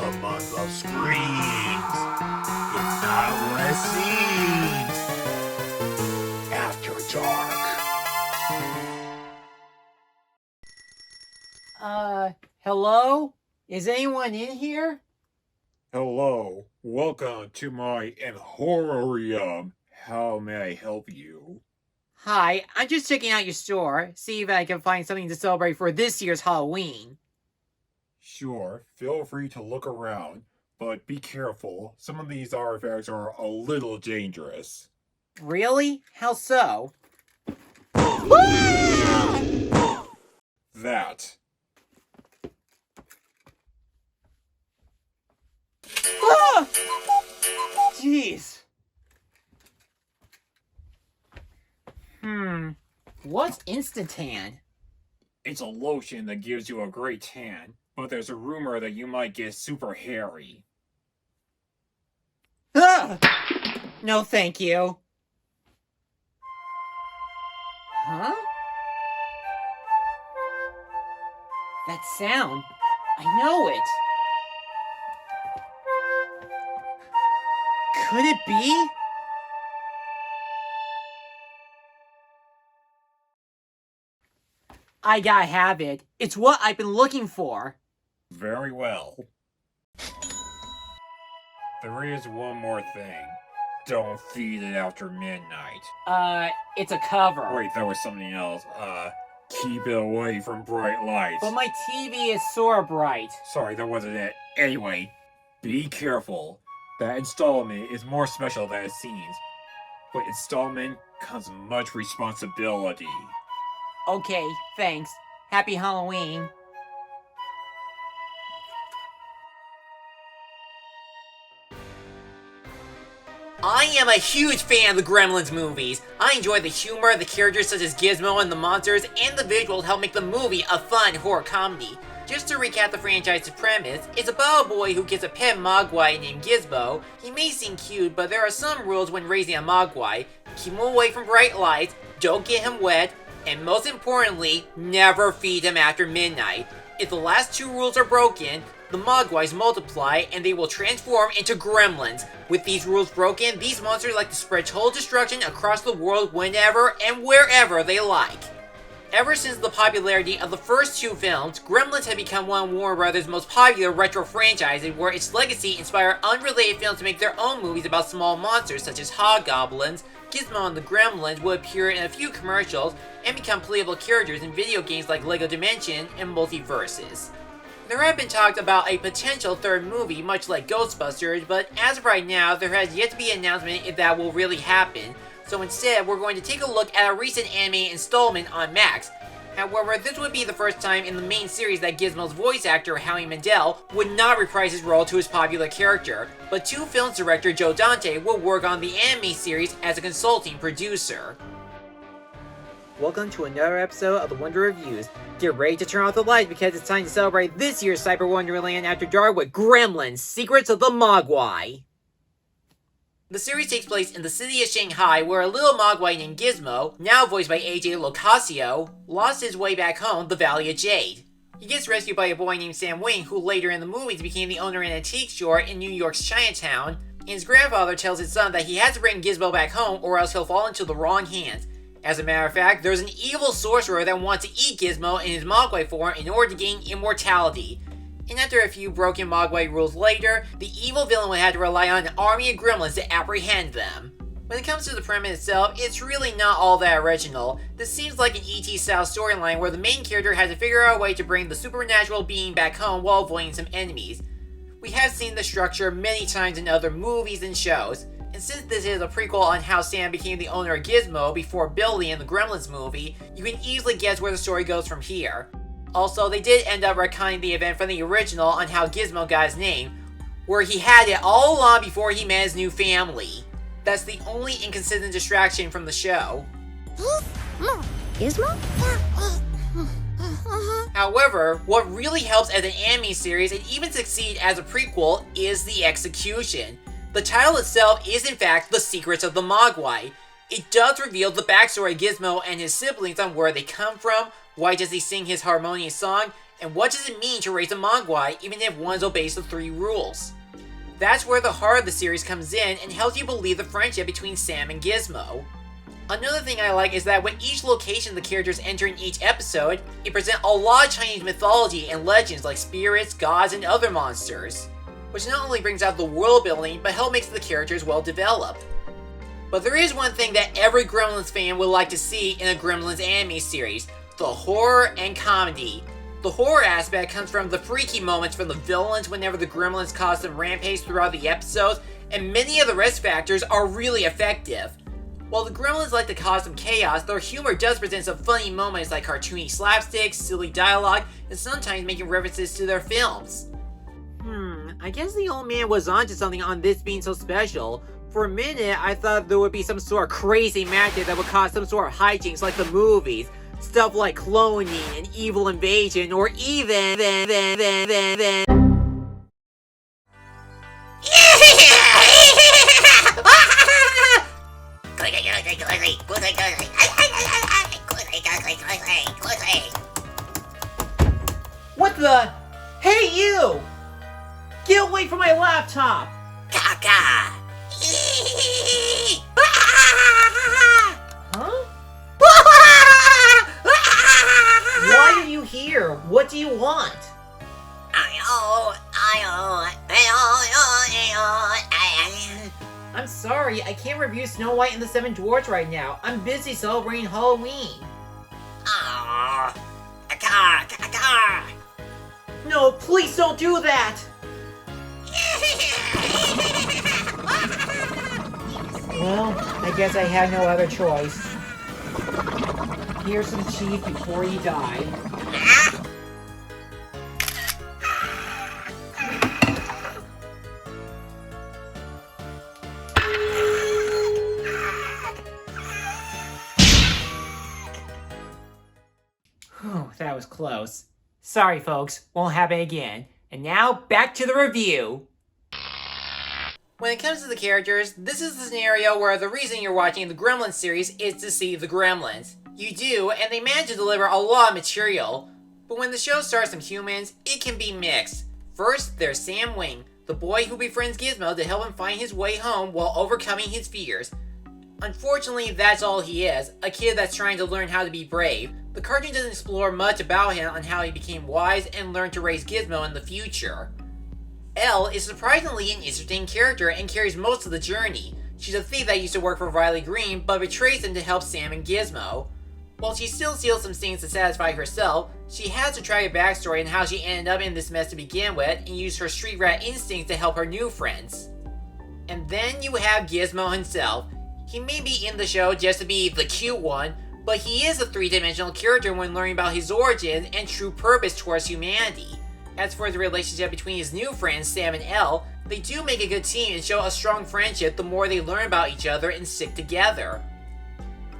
Among the screams, it's not what it seems. After dark. Hello? Is anyone in here? Hello, welcome to my Emporium. How may I help you? Hi, I'm just checking out your store, see if I can find something to celebrate for this year's Halloween. Sure, feel free to look around, but be careful. Some of these artifacts are a little dangerous. Really? How so? That. Ah! Jeez. What's Instantan? It's a lotion that gives you a great tan, but there's a rumor that you might get super hairy. Ah! No, thank you. Huh? That sound. I know it. Could it be? I gotta have it. It's what I've been looking for. Very well. There is one more thing. Don't feed it after midnight. It's a cover. Wait, that was something else. Keep it away from bright lights. But my TV is sore bright. Sorry, that wasn't it. Anyway, be careful. That installment is more special than it seems. With installment comes much responsibility. Okay, thanks. Happy Halloween. I am a huge fan of the Gremlins movies. I enjoy the humor, the characters such as Gizmo and the monsters, and the visuals help make the movie a fun horror comedy. Just to recap the franchise's premise, it's about a boy who gets a pet Mogwai named Gizmo. He may seem cute, but there are some rules when raising a Mogwai. Keep him away from bright lights, don't get him wet, and most importantly, never feed him after midnight. If the last two rules are broken, the Mogwais multiply and they will transform into gremlins. With these rules broken, these monsters like to spread total destruction across the world whenever and wherever they like. Ever since the popularity of the first two films, Gremlins have become one of Warner Brothers' most popular retro franchises, where its legacy inspired unrelated films to make their own movies about small monsters such as hobgoblins. Gizmo and the Gremlins would appear in a few commercials and become playable characters in video games like LEGO Dimension and Multiverses. There have been talks about a potential third movie, much like Ghostbusters, but as of right now, there has yet to be an announcement if that will really happen. So instead, we're going to take a look at a recent anime installment on Max. However, this would be the first time in the main series that Gizmo's voice actor, Howie Mandel, would not reprise his role to his popular character, but two films director Joe Dante will work on the anime series as a consulting producer. Welcome to another episode of the Wonder Reviews. Get ready to turn off the lights because it's time to celebrate this year's Cyber-Wonderland After Dark with Gremlins, Secrets of the Mogwai. The series takes place in the city of Shanghai, where a little Mogwai named Gizmo, now voiced by AJ Locasio, lost his way back home, the Valley of Jade. He gets rescued by a boy named Sam Wing, who later in the movies became the owner of an antique store in New York's Chinatown, and his grandfather tells his son that he has to bring Gizmo back home or else he'll fall into the wrong hands. As a matter of fact, there's an evil sorcerer that wants to eat Gizmo in his Mogwai form in order to gain immortality. And after a few broken Mogwai rules later, the evil villain would have to rely on an army of gremlins to apprehend them. When it comes to the premise itself, it's really not all that original. This seems like an E.T. style storyline where the main character has to figure out a way to bring the supernatural being back home while avoiding some enemies. We have seen the structure many times in other movies and shows, and since this is a prequel on how Sam became the owner of Gizmo before Billy in the Gremlins movie, you can easily guess where the story goes from here. Also, they did end up retconning the event from the original on how Gizmo got his name, where he had it all along before he met his new family. That's the only inconsistent distraction from the show. Gizmo? However, what really helps as an anime series and even succeed as a prequel is the execution. The title itself is in fact The Secrets of the Mogwai. It does reveal the backstory of Gizmo and his siblings on where they come from, why does he sing his harmonious song, and what does it mean to raise a Mogwai even if one obeys the 3 rules. That's where the heart of the series comes in and helps you believe the friendship between Sam and Gizmo. Another thing I like is that with each location the characters enter in each episode, it presents a lot of Chinese mythology and legends like spirits, gods, and other monsters, which not only brings out the world building, but helps make the characters well developed. But there is one thing that every Gremlins fan would like to see in a Gremlins anime series: the horror and comedy. The horror aspect comes from the freaky moments from the villains whenever the Gremlins cause some rampage throughout the episodes, and many of the risk factors are really effective. While the Gremlins like to cause some chaos, their humor does present some funny moments like cartoony slapsticks, silly dialogue, and sometimes making references to their films. I guess the old man was onto something on this being so special. For a minute, I thought there would be some sort of crazy magic that would cause some sort of hijinks like the movies. Stuff like cloning and evil invasion, or even What the? Hey you! Get away from my laptop! Caca! Huh? Why are you here? What do you want? I'm sorry, I can't review Snow White and the Seven Dwarfs right now. I'm busy celebrating Halloween. No, please don't do that! Well, I guess I had no other choice. Here's some cheese before you die. Whew, that was close. Sorry folks, won't happen again. And now, back to the review! When it comes to the characters, this is the scenario where the reason you're watching the Gremlins series is to see the Gremlins. You do, and they manage to deliver a lot of material. But when the show stars some humans, it can be mixed. First, there's Sam Wing, the boy who befriends Gizmo to help him find his way home while overcoming his fears. Unfortunately, that's all he is, a kid that's trying to learn how to be brave. The cartoon doesn't explore much about him on how he became wise and learned to raise Gizmo in the future. Elle is surprisingly an interesting character and carries most of the journey. She's a thief that used to work for Riley Green, but betrays him to help Sam and Gizmo. While she still steals some things to satisfy herself, she has a tragic backstory on how she ended up in this mess to begin with, and used her street rat instincts to help her new friends. And then you have Gizmo himself. He may be in the show just to be the cute one, but he is a three-dimensional character when learning about his origins and true purpose towards humanity. As for the relationship between his new friends, Sam and Elle, they do make a good team and show a strong friendship the more they learn about each other and stick together.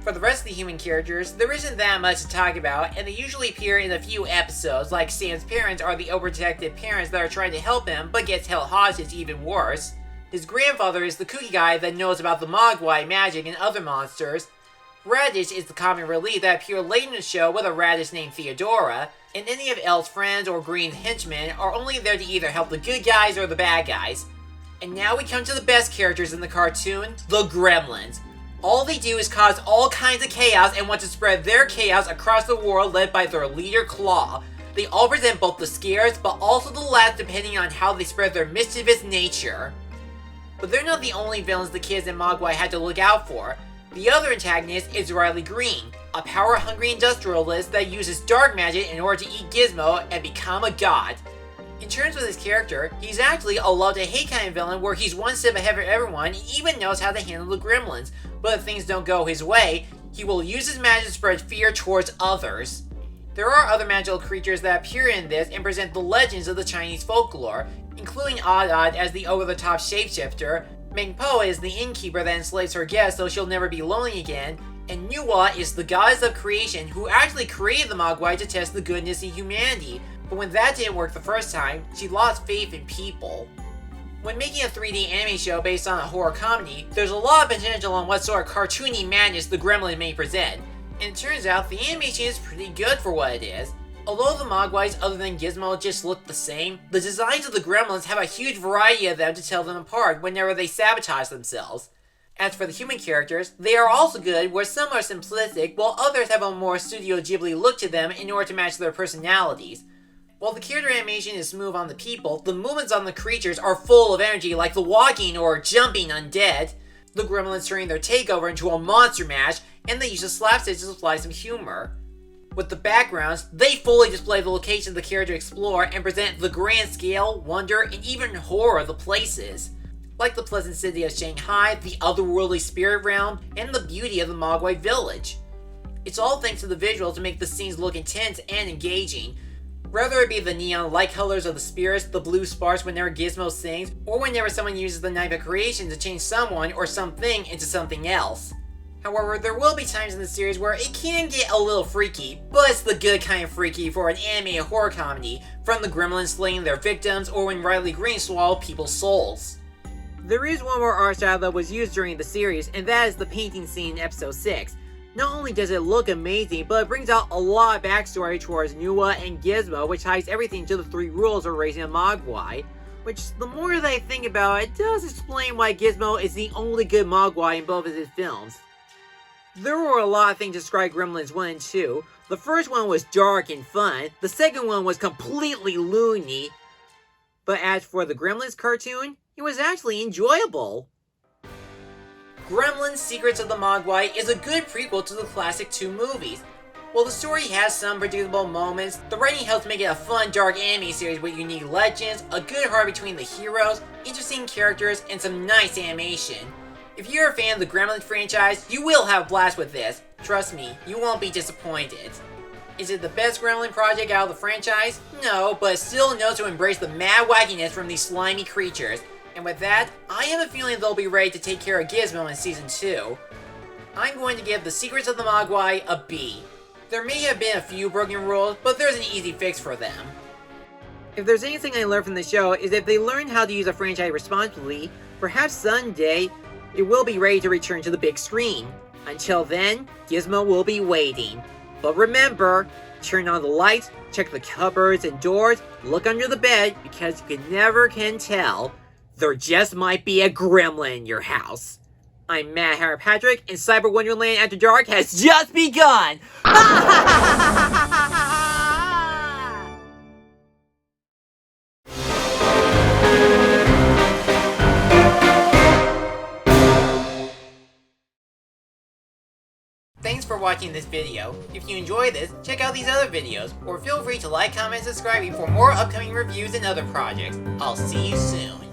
For the rest of the human characters, there isn't that much to talk about, and they usually appear in a few episodes, like Sam's parents are the overprotective parents that are trying to help him, but gets held hostage even worse. His grandfather is the kooky guy that knows about the Mogwai, magic, and other monsters. Radish is the comic relief that appeared late in the show with a radish named Theodora, and any of Elle's friends or Green's henchmen are only there to either help the good guys or the bad guys. And now we come to the best characters in the cartoon, the Gremlins. All they do is cause all kinds of chaos and want to spread their chaos across the world, led by their leader Claw. They all present both the scares, but also the laughs depending on how they spread their mischievous nature. But they're not the only villains the kids in Mogwai had to look out for. The other antagonist is Riley Green, a power-hungry industrialist that uses dark magic in order to eat Gizmo and become a god. In terms of his character, he's actually a love-to-hate kind of villain where he's one step ahead of everyone and even knows how to handle the Gremlins, but if things don't go his way, he will use his magic to spread fear towards others. There are other magical creatures that appear in this and present the legends of the Chinese folklore, including Odd as the over-the-top shapeshifter, Ming Po is the innkeeper that enslaves her guests so she'll never be lonely again, And Nuwa is the goddess of creation who actually created the Mogwai to test the goodness in humanity. But when that didn't work the first time, she lost faith in people. When making a 3D anime show based on a horror comedy, there's a lot of potential on what sort of cartoony madness the Gremlin may present. And it turns out the animation is pretty good for what it is. Although the Mogwais other than Gizmo just look the same, the designs of the Gremlins have a huge variety of them to tell them apart whenever they sabotage themselves. As for the human characters, they are also good where some are simplistic while others have a more Studio Ghibli look to them in order to match their personalities. While the character animation is smooth on the people, the movements on the creatures are full of energy like the walking or jumping undead. The Gremlins turning their takeover into a monster mash, and they use the slapsticks to supply some humor. With the backgrounds, they fully display the locations the character explore and present the grand scale, wonder, and even horror of the places. Like the pleasant city of Shanghai, the otherworldly spirit realm, and the beauty of the Mogwai village. It's all thanks to the visuals to make the scenes look intense and engaging. Whether it be the neon light colors of the spirits, the blue sparks whenever Gizmo sings, or whenever someone uses the knife of creation to change someone or something into something else. However, there will be times in the series where it can get a little freaky, but it's the good kind of freaky for an animated horror comedy, from the Gremlins slaying their victims or when Riley Green swallowed people's souls. There is one more art style that was used during the series, and that is the painting scene in episode 6. Not only does it look amazing, but it brings out a lot of backstory towards Nuwa and Gizmo, which ties everything to the 3 rules of raising a Mogwai. Which, the more that I think about it, does explain why Gizmo is the only good Mogwai in both of his films. There were a lot of things to describe Gremlins 1 and 2. The first one was dark and fun, the second one was completely loony. But as for the Gremlins cartoon, it was actually enjoyable. Gremlins Secrets of the Mogwai is a good prequel to the classic 2 movies. While the story has some predictable moments, the writing helps make it a fun dark anime series with unique legends, a good heart between the heroes, interesting characters, and some nice animation. If you're a fan of the Gremlins franchise, you will have a blast with this. Trust me, you won't be disappointed. Is it the best Gremlin project out of the franchise? No, but it still knows to embrace the mad wackiness from these slimy creatures. And with that, I have a feeling they'll be ready to take care of Gizmo in Season 2. I'm going to give The Secrets of the Mogwai a B. There may have been a few broken rules, but there's an easy fix for them. If there's anything I learned from the show is if they learn how to use a franchise responsibly, perhaps someday it will be ready to return to the big screen. Until then, Gizmo will be waiting. But remember, turn on the lights, check the cupboards and doors, look under the bed, because you never can tell. There just might be a gremlin in your house. I'm Matt Harry Patrick, and Cyber-Wonderland After Dark has just begun! Thanks for watching this video. If you enjoyed this, check out these other videos, or feel free to like, comment, and subscribe for more upcoming reviews and other projects. I'll see you soon.